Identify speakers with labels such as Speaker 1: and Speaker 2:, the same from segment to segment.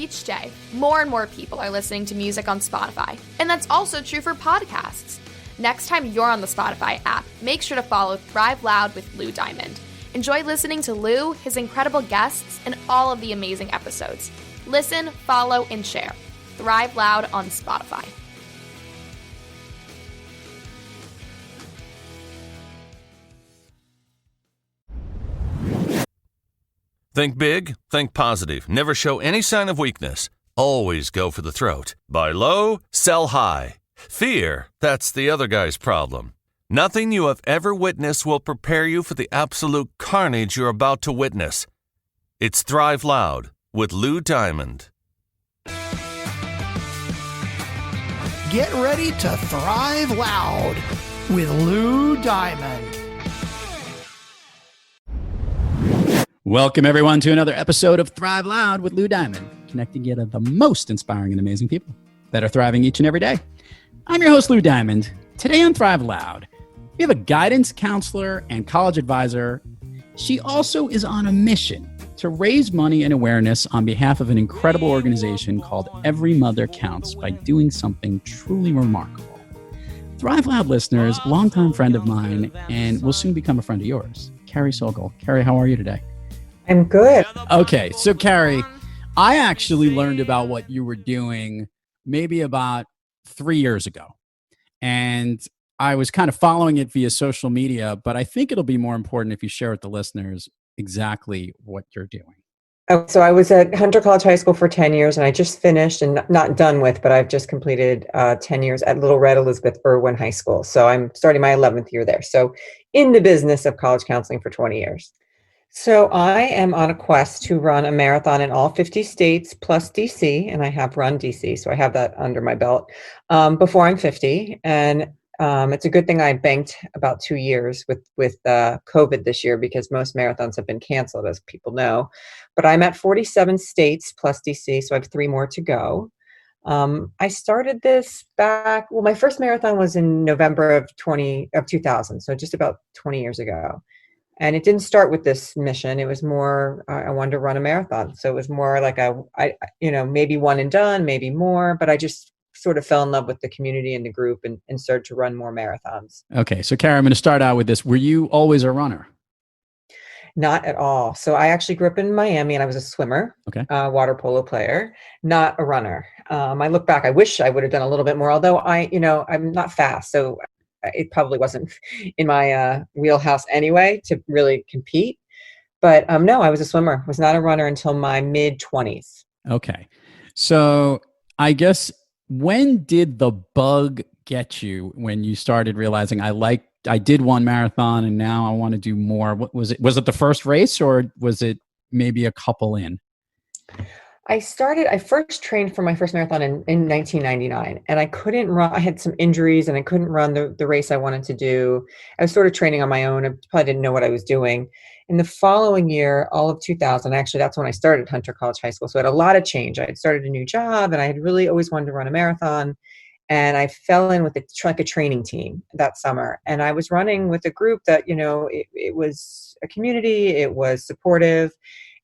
Speaker 1: Each day, more and more people are listening to music on Spotify, and that's also true for podcasts. Next time you're on the Spotify app, make sure to follow Thrive Loud with Lou Diamond. Enjoy listening to Lou, his incredible guests, and all of the amazing episodes. Listen, follow, and share. Thrive Loud on Spotify.
Speaker 2: Think big, think positive, never show any sign of weakness. Always go for the throat. Buy low, sell high. Fear, that's the other guy's problem. Nothing you have ever witnessed will prepare you for the absolute carnage you're about to witness. It's Thrive Loud with Lou Diamond.
Speaker 3: Get ready to Thrive Loud with Lou Diamond.
Speaker 4: Welcome, everyone, to another episode of Thrive Loud with Lou Diamond, connecting you to the most inspiring and amazing people that are thriving each and every day. I'm your host, Lou Diamond. Today on Thrive Loud, we have a guidance counselor and college advisor. She also is on a mission to raise money and awareness on behalf of an incredible organization called Every Mother Counts by doing something truly remarkable. Thrive Loud listeners, longtime friend of mine, and will soon become a friend of yours, Carey Socol. Carey, how are you today?
Speaker 5: I'm good.
Speaker 4: Okay, so Carey, I actually learned about what you were doing maybe about 3 years ago. And I was kind of following it via social media, but I think it'll be more important if you share with the listeners exactly what you're doing.
Speaker 5: Oh, so I was at Hunter College High School for 10 years, and I just finished, and not done with, but I've just completed 10 years at Little Red Elizabeth Irwin High School. So I'm starting my 11th year there. So in the business of college counseling for 20 years. So I am on a quest to run a marathon in all 50 states plus DC, and I have run DC, so I have that under my belt before I'm 50. And it's a good thing I banked about 2 years with COVID this year, because most marathons have been canceled, as people know. But I'm at 47 states plus DC, so I have 3 more to go. I started this back, well, my first marathon was in November of 2000, so just about 20 years ago. And it didn't start with this mission. It was more, I wanted to run a marathon. So it was more like maybe one and done, maybe more, but I just sort of fell in love with the community and the group and started to run more marathons.
Speaker 4: Okay. So Carey, I'm going to start out with this. Were you always a runner?
Speaker 5: Not at all. So I actually grew up in Miami, and I was a swimmer, water polo player, not a runner. I look back, I wish I would have done a little bit more, although I'm not fast. So it probably wasn't in my wheelhouse anyway to really compete. But no, I was a swimmer, was not a runner until my mid-20s.
Speaker 4: Okay. So I guess, when did the bug get you when you started realizing I did one marathon and now I want to do more? What was it? Was it the first race, or was it maybe a couple in?
Speaker 5: I first trained for my first marathon in 1999, and I couldn't run. I had some injuries and I couldn't run the race I wanted to do. I was sort of training on my own. I probably didn't know what I was doing. In the following year, all of 2000, actually, that's when I started Hunter College High School. So I had a lot of change. I had started a new job, and I had really always wanted to run a marathon. And I fell in with a training team that summer. And I was running with a group that, it was a community, it was supportive.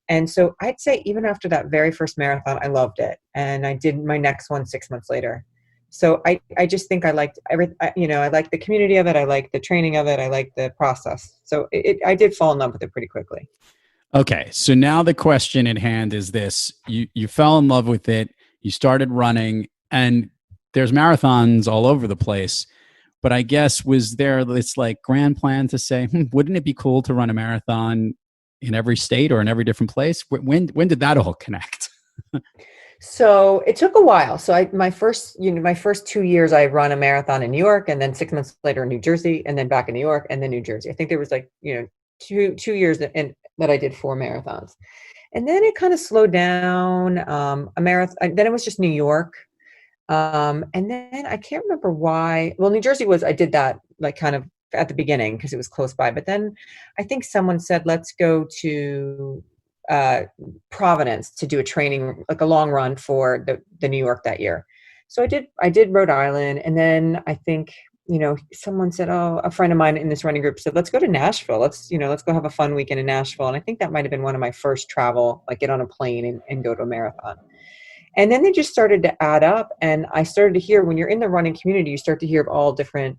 Speaker 5: And so I'd say even after that very first marathon, I loved it. And I did my next one 6 months later. So I just think I liked I liked the community of it. I liked the training of it. I liked the process. So I did fall in love with it pretty quickly.
Speaker 4: Okay. So now the question at hand is this. You fell in love with it. You started running, and there's marathons all over the place. But I guess, was there this grand plan to say, wouldn't it be cool to run a marathon in every state or in every different place? When did that all connect?
Speaker 5: So it took a while. So my first 2 years, I run a marathon in New York, and then 6 months later in New Jersey, and then back in New York, and then New Jersey. I think there was 2 years that I did 4 marathons, and then it kind of slowed down. A marathon. Then it was just New York, and then I can't remember why. Well, New Jersey I did that kind of at the beginning because it was close by. But then I think someone said, let's go to Providence to do a training, a long run for the New York that year. So I did Rhode Island. And then I think, someone said, a friend of mine in this running group said, let's go to Nashville. Let's go have a fun weekend in Nashville. And I think that might've been one of my first travel, get on a plane and go to a marathon. And then they just started to add up. And I started to hear, when you're in the running community, you start to hear of all different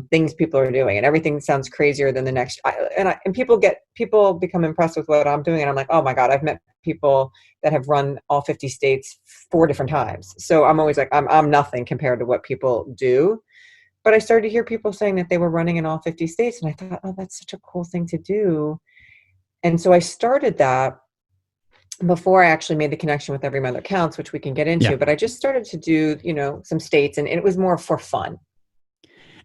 Speaker 5: things people are doing, and everything sounds crazier than the next. And people become impressed with what I'm doing. And I'm like, oh my God, I've met people that have run all 50 states 4 different times. So I'm always like, I'm nothing compared to what people do. But I started to hear people saying that they were running in all 50 states. And I thought, oh, that's such a cool thing to do. And so I started that before I actually made the connection with Every Mother Counts, which we can get into.
Speaker 4: Yeah.
Speaker 5: But I just started to do, some states, and it was more for fun.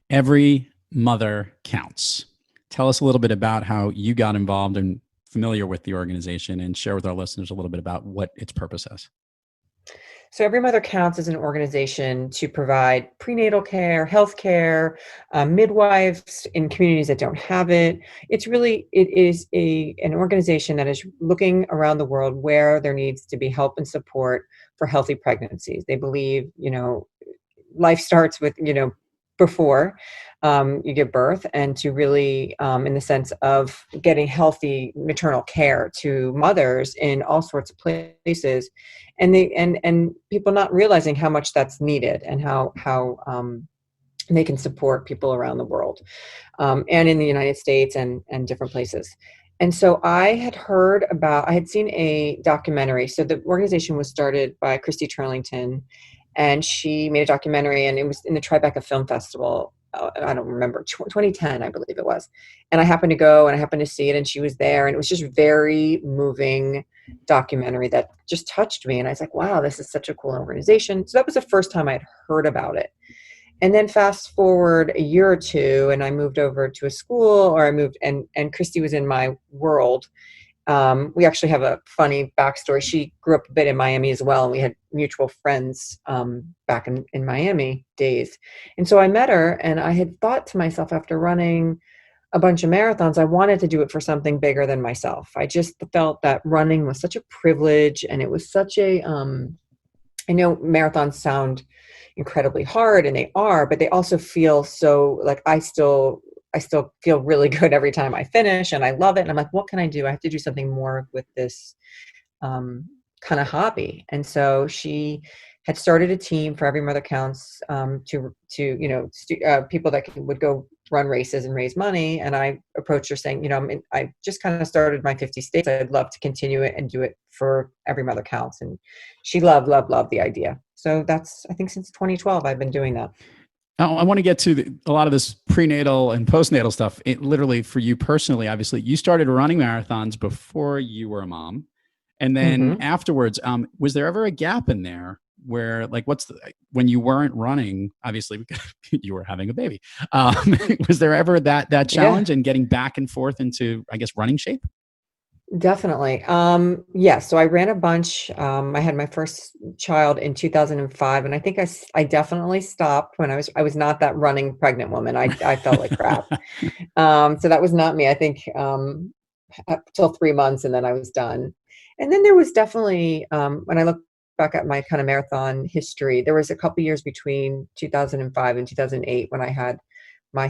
Speaker 4: Every Mother Counts. Tell us a little bit about how you got involved and familiar with the organization, and share with our listeners a little bit about what its purpose is.
Speaker 5: So Every Mother Counts is an organization to provide prenatal care, health care, midwives in communities that don't have it. It is an organization that is looking around the world where there needs to be help and support for healthy pregnancies. They believe, life starts with, before you give birth, and to really, in the sense of getting healthy maternal care to mothers in all sorts of places, and people not realizing how much that's needed, and how they can support people around the world, and in the United States and different places. And so I had seen a documentary. So the organization was started by Christy Turlington, and she made a documentary, and it was in the Tribeca Film Festival. I don't remember, 2010, I believe it was. And I happened to go, and I happened to see it, and she was there, and it was just very moving documentary that just touched me. And I was like, wow, this is such a cool organization. So that was the first time I'd heard about it. And then fast forward a year or two, and I moved over to a school, and Christy was in my world. We actually have a funny backstory. She grew up a bit in Miami as well, and we had mutual friends back in Miami days. And so I met her, and I had thought to myself, after running a bunch of marathons, I wanted to do it for something bigger than myself. I just felt that running was such a privilege, and it was such a I know marathons sound incredibly hard, and they are, but they also feel so, like, I still feel really good every time I finish, and I love it. And I'm like, what can I do? I have to do something more with this kind of hobby. And so she had started a team for Every Mother Counts, to people that would go run races and raise money. And I approached her saying, I just kind of started my 50 states. I'd love to continue it and do it for Every Mother Counts. And she loved the idea. So that's, I think, since 2012, I've been doing that.
Speaker 4: I want to get to a lot of this prenatal and postnatal stuff. It literally, for you personally, obviously, you started running marathons before you were a mom. And then afterwards, was there ever a gap in there where, like, when you weren't running, obviously because you were having a baby, was there ever that challenge in getting back and forth into, I guess, running shape?
Speaker 5: Definitely. Yes. So I ran a bunch. I had my first child in 2005, and I think I definitely stopped when I was not that running pregnant woman. I felt like crap. So that was not me. I think up till 3 months, and then I was done. And then there was definitely, when I look back at my kind of marathon history, there was a couple years between 2005 and 2008 when I had my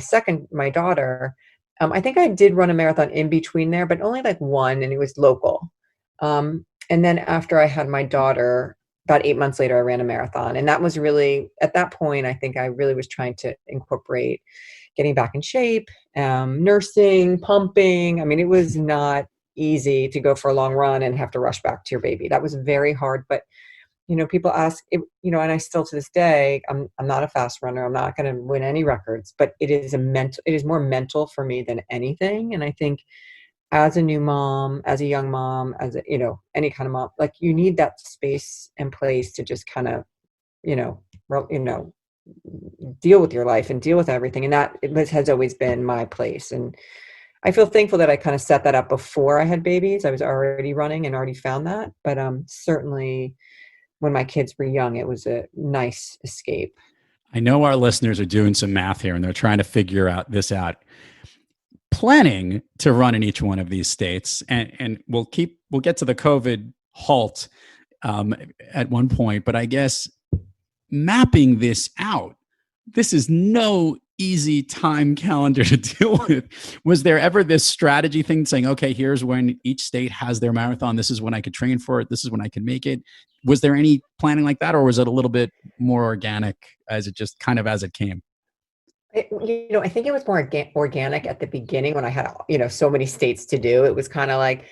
Speaker 5: daughter. I think I did run a marathon in between there, but only like one, and it was local. And then after I had my daughter, about 8 months later, I ran a marathon. And that was really, at that point, I think I really was trying to incorporate getting back in shape, nursing, pumping. I mean, it was not easy to go for a long run and have to rush back to your baby. That was very hard. But, people ask, and I still, to this day, I'm not a fast runner. I'm not going to win any records, but it is more mental for me than anything. And I think as a new mom, as a young mom, as any kind of mom, like, you need that space and place to just kind of, deal with your life and deal with everything. And that has always been my place. And I feel thankful that I kind of set that up before I had babies. I was already running and already found that. But certainly when my kids were young, it was a nice escape.
Speaker 4: I know our listeners are doing some math here, and they're trying to figure this out. Planning to run in each one of these states, and we'll get to the COVID halt at one point, but I guess mapping this out, this is no easy time calendar to deal with. Was there ever this strategy thing saying, okay, here's when each state has their marathon. This is when I could train for it. This is when I can make it. Was there any planning like that, or was it a little bit more organic as it just kind of as it came?
Speaker 5: I think it was more organic at the beginning when I had, so many states to do. It was kind of like,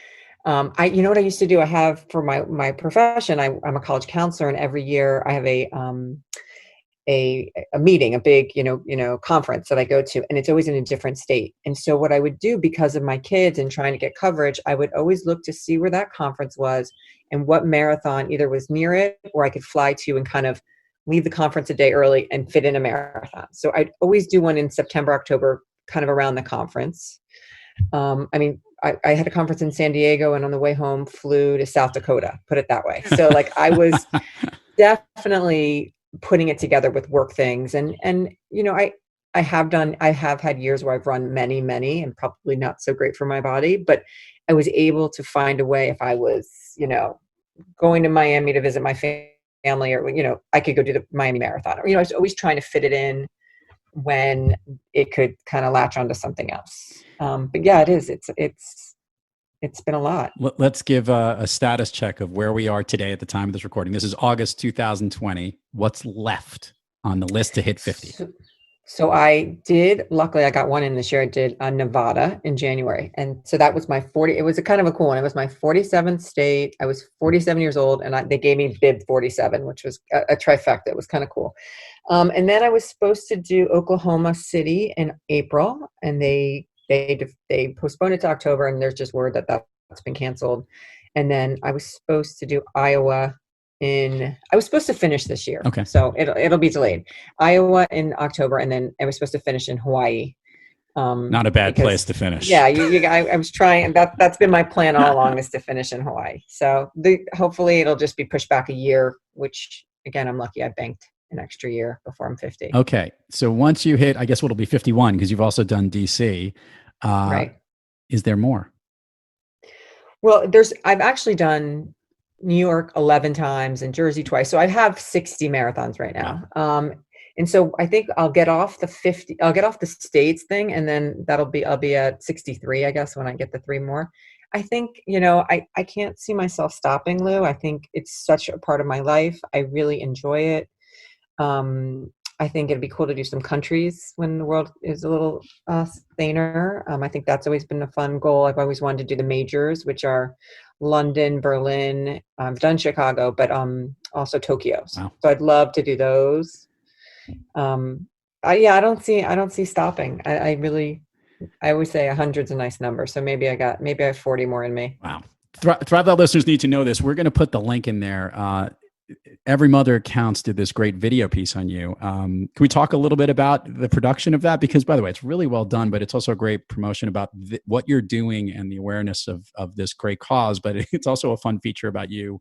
Speaker 5: what I used to do, I have for my profession, I'm a college counselor, and every year I have a meeting, a big, conference that I go to, and it's always in a different state. And so what I would do, because of my kids and trying to get coverage, I would always look to see where that conference was and what marathon either was near it or I could fly to and kind of leave the conference a day early and fit in a marathon. So I'd always do one in September, October, kind of around the conference. I had a conference in San Diego, and on the way home flew to South Dakota, put it that way. So like I was definitely putting it together with work things. And I have had years where I've run many, and probably not so great for my body, but I was able to find a way if I was, going to Miami to visit my family, or, I could go do the Miami Marathon, or, I was always trying to fit it in when it could kind of latch onto something else. But yeah, it is. It's been a lot.
Speaker 4: Let's give a status check of where we are today at the time of this recording. This is August 2020. What's left on the list to hit 50?
Speaker 5: So luckily I got one in this year. I did Nevada in January. And so that was my 40. It was a kind of a cool one. It was my 47th state. I was 47 years old, and they gave me bib 47, which was a trifecta. It was kind of cool. And then I was supposed to do Oklahoma City in April, and they postponed it to October, and there's just word that that's been canceled. And then I was supposed to do Iowa I was supposed to finish this year.
Speaker 4: Okay.
Speaker 5: So it'll be delayed. Iowa in October, and then I was supposed to finish in Hawaii.
Speaker 4: Not a bad place to finish.
Speaker 5: Yeah, I was trying. That's been my plan all along, is to finish in Hawaii. So hopefully it'll just be pushed back a year, which again, I'm lucky I banked an extra year before I'm 50.
Speaker 4: Okay. So once you hit, I guess it'll be 51, because you've also done DC.
Speaker 5: Right.
Speaker 4: Is there more?
Speaker 5: Well, I've actually done New York 11 times and Jersey twice. So I have 60 marathons right now. Wow. And so I think I'll get off the states thing, and then I'll be at 63, I guess, when I get the 3 more. I think, I can't see myself stopping, Lou. I think it's such a part of my life. I really enjoy it. I think it'd be cool to do some countries when the world is a little thinner. I think that's always been a fun goal. I've always wanted to do the majors, which are London, Berlin. I've done Chicago, but also Tokyo. Wow. So I'd love to do those. I don't see stopping. I always say 100's a nice number. So maybe I have 40 more in me.
Speaker 4: Wow. Thrive Loud listeners need to know this. We're going to put the link in there. Every Mother Counts did this great video piece on you. Can we talk a little bit about the production of that? Because, by the way, it's really well done, but it's also a great promotion about what you're doing and the awareness of this great cause. But it's also a fun feature about you,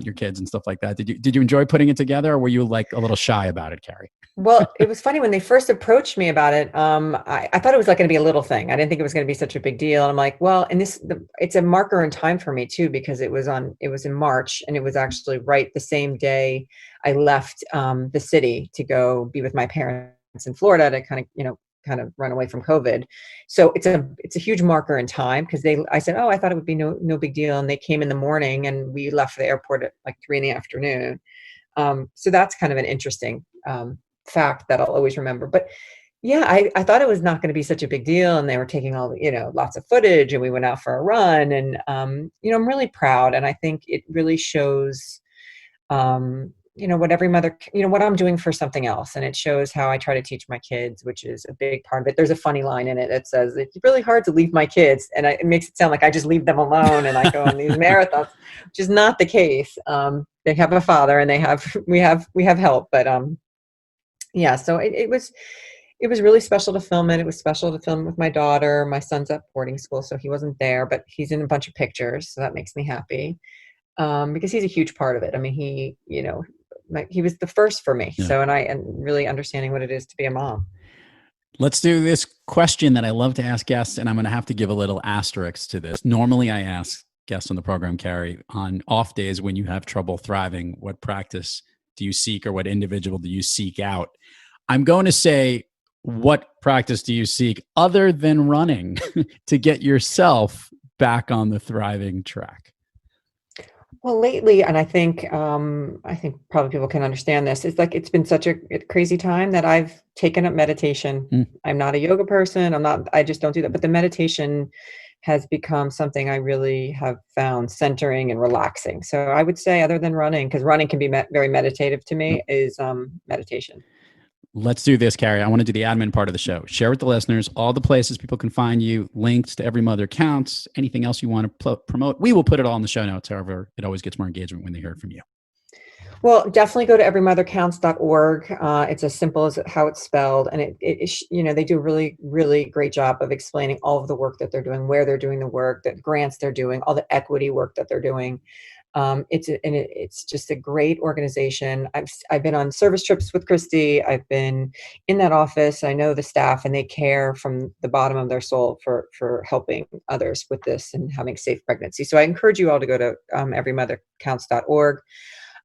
Speaker 4: your kids and stuff like that. Did you enjoy putting it together, or were you like a little shy about it, Carey?
Speaker 5: Well, it was funny when they first approached me about it. I thought it was like going to be a little thing. I didn't think it was going to be such a big deal. And I'm like, well, and it's a marker in time for me too, because it was in March, and it was actually right the same day I left the city to go be with my parents in Florida to kind of run away from COVID. So it's a huge marker in time, because I said, oh, I thought it would be no big deal. And they came in the morning, and we left the airport at like 3 p.m. So that's kind of an interesting fact that I'll always remember. But yeah, I thought it was not going to be such a big deal, and they were taking all lots of footage, and we went out for a run, and I'm really proud, and I think it really shows what every mother, what I'm doing for something else, and it shows how I try to teach my kids, which is a big part of it. There's a funny line in it that says it's really hard to leave my kids, and it makes it sound like I just leave them alone and I go on these marathons, which is not the case. They have a father, and we have help, but yeah, so it was really special to film it. It was special to film with my daughter. My son's at boarding school, so he wasn't there, but he's in a bunch of pictures, so that makes me happy, because he's a huge part of it. I mean, he was the first for me. Yeah. So, and really understanding what it is to be a mom.
Speaker 4: Let's do this question that I love to ask guests, and I'm going to have to give a little asterisk to this. Normally, I ask guests on the program, Carey, on off days when you have trouble thriving, what practice do you seek, or what individual do you seek out? I'm going to say, What practice do you seek other than running to get yourself back on the thriving track?
Speaker 5: Well, lately, and I think probably people can understand this. It's like it's been such a crazy time that I've taken up meditation. I'm not a yoga person. I just don't do that. But the meditation has become something I really have found centering and relaxing. So I would say, other than running, because running can be very meditative to me, is meditation.
Speaker 4: Let's do this, Carey. I want to do the admin part of the show. Share with the listeners all the places people can find you, links to Every Mother Counts, anything else you want to promote. We will put it all in the show notes. However, it always gets more engagement when they hear it from you.
Speaker 5: Well, definitely go to everymothercounts.org. It's as simple as how it's spelled. And they do a really, really great job of explaining all of the work that they're doing, where they're doing the work, the grants they're doing, all the equity work that they're doing. It's just a great organization. I've been on service trips with Christy. I've been in that office. I know the staff, and they care from the bottom of their soul for helping others with this and having safe pregnancy. So I encourage you all to go to everymothercounts.org.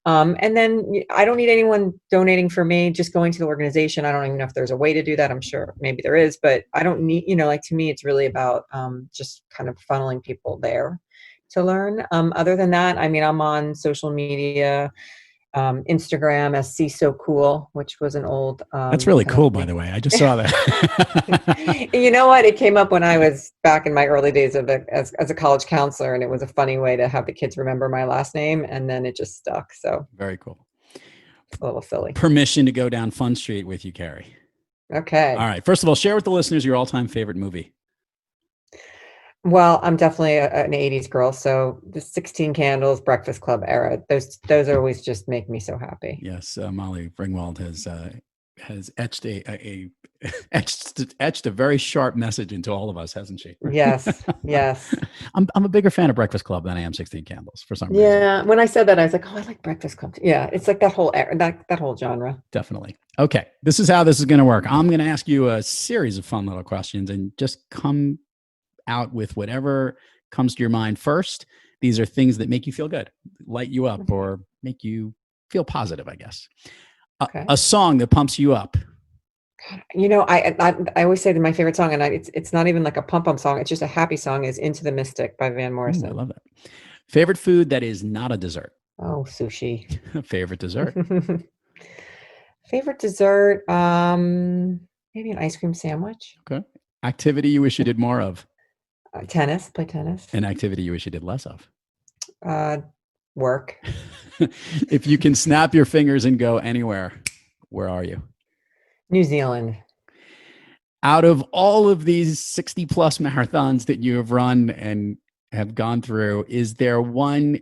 Speaker 5: And then I don't need anyone donating for me, just going to the organization. I don't even know if there's a way to do that. I'm sure maybe there is, but I don't need, to me, it's really about just kind of funneling people there to learn. Other than that, I'm on social media, Instagram as Carey Socol, which was an old.
Speaker 4: That's really cool, by the way. I just saw that.
Speaker 5: You know what? It came up when I was back in my early days as a college counselor, and it was a funny way to have the kids remember my last name, and then it just stuck. So
Speaker 4: very cool.
Speaker 5: It's a little silly.
Speaker 4: Permission to go down Fun Street with you, Carey.
Speaker 5: Okay.
Speaker 4: All right. First of all, share with the listeners your all-time favorite movie.
Speaker 5: Well, I'm definitely an 80s girl. So the 16 Candles, Breakfast Club era, those always just make me so happy.
Speaker 4: Yes. Molly Ringwald has etched etched a very sharp message into all of us, hasn't she?
Speaker 5: Yes. Yes.
Speaker 4: I'm a bigger fan of Breakfast Club than I am 16 Candles for some reason.
Speaker 5: Yeah. When I said that, I was like, oh, I like Breakfast Club. Yeah. It's like that whole era, that whole genre.
Speaker 4: Definitely. Okay. This is how this is going to work. I'm going to ask you a series of fun little questions and just come out with whatever comes to your mind first. These are things that make you feel good, light you up, or make you feel positive, I guess.
Speaker 5: Okay.
Speaker 4: A song that pumps you up.
Speaker 5: I always say that my favorite song, and it's not even like a pump song, it's just a happy song, is Into the Mystic by Van Morrison.
Speaker 4: Ooh, I love that. Favorite food that is not a dessert.
Speaker 5: Oh, sushi.
Speaker 4: Favorite dessert.
Speaker 5: Favorite dessert, maybe an ice cream sandwich.
Speaker 4: Okay. Activity you wish you did more of.
Speaker 5: Tennis, play tennis.
Speaker 4: An activity you wish you did less of.
Speaker 5: Work.
Speaker 4: If you can snap your fingers and go anywhere, where are you?
Speaker 5: New Zealand.
Speaker 4: Out of all of these 60 plus marathons that you have run and have gone through, is there one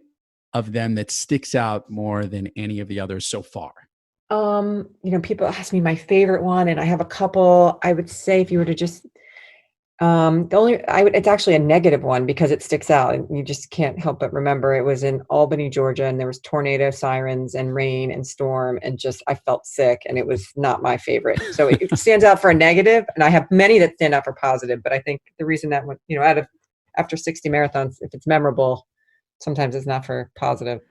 Speaker 4: of them that sticks out more than any of the others so far?
Speaker 5: People ask me my favorite one, and I have a couple. I would say, if you were to just it's actually a negative one because it sticks out and you just can't help but remember. It was in Albany, Georgia, and there was tornado sirens and rain and storm, and just I felt sick, and it was not my favorite. So it stands out for a negative, and I have many that stand out for positive. But I think the reason that one, after 60 marathons, if it's memorable, sometimes it's not for positive.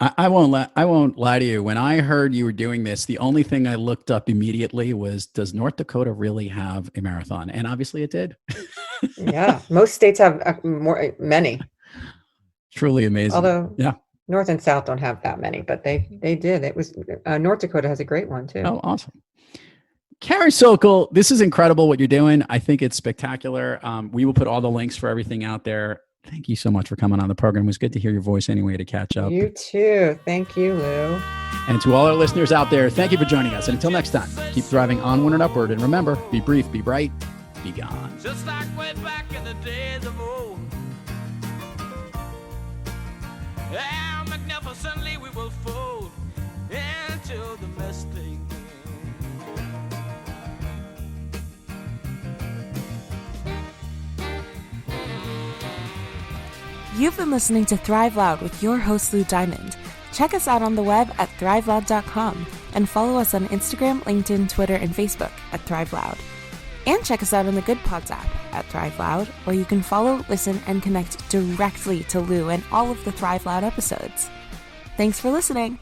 Speaker 4: I won't lie to you. When I heard you were doing this, the only thing I looked up immediately was, does North Dakota really have a marathon? And obviously it did.
Speaker 5: Yeah. Most states have many.
Speaker 4: Truly amazing.
Speaker 5: Although
Speaker 4: yeah,
Speaker 5: North and South don't have that many, but they did. It was North Dakota has a great one too.
Speaker 4: Oh, awesome. Carey Socol, this is incredible what you're doing. I think it's spectacular. We will put all the links for everything out there. Thank you so much for coming on the program. It was good to hear your voice anyway, to catch up.
Speaker 5: You too. Thank you, Lou.
Speaker 4: And to all our listeners out there, thank you for joining us. And until next time, keep thriving onward and upward. And remember, be brief, be bright, be gone.
Speaker 6: Just like way back in the days of old. How magnificently we will fold into the mystic.
Speaker 7: You've been listening to Thrive Loud with your host, Lou Diamond. Check us out on the web at thriveloud.com and follow us on Instagram, LinkedIn, Twitter, and Facebook at Thrive Loud. And check us out on the Good Pods app at Thrive Loud, where you can follow, listen, and connect directly to Lou and all of the Thrive Loud episodes. Thanks for listening.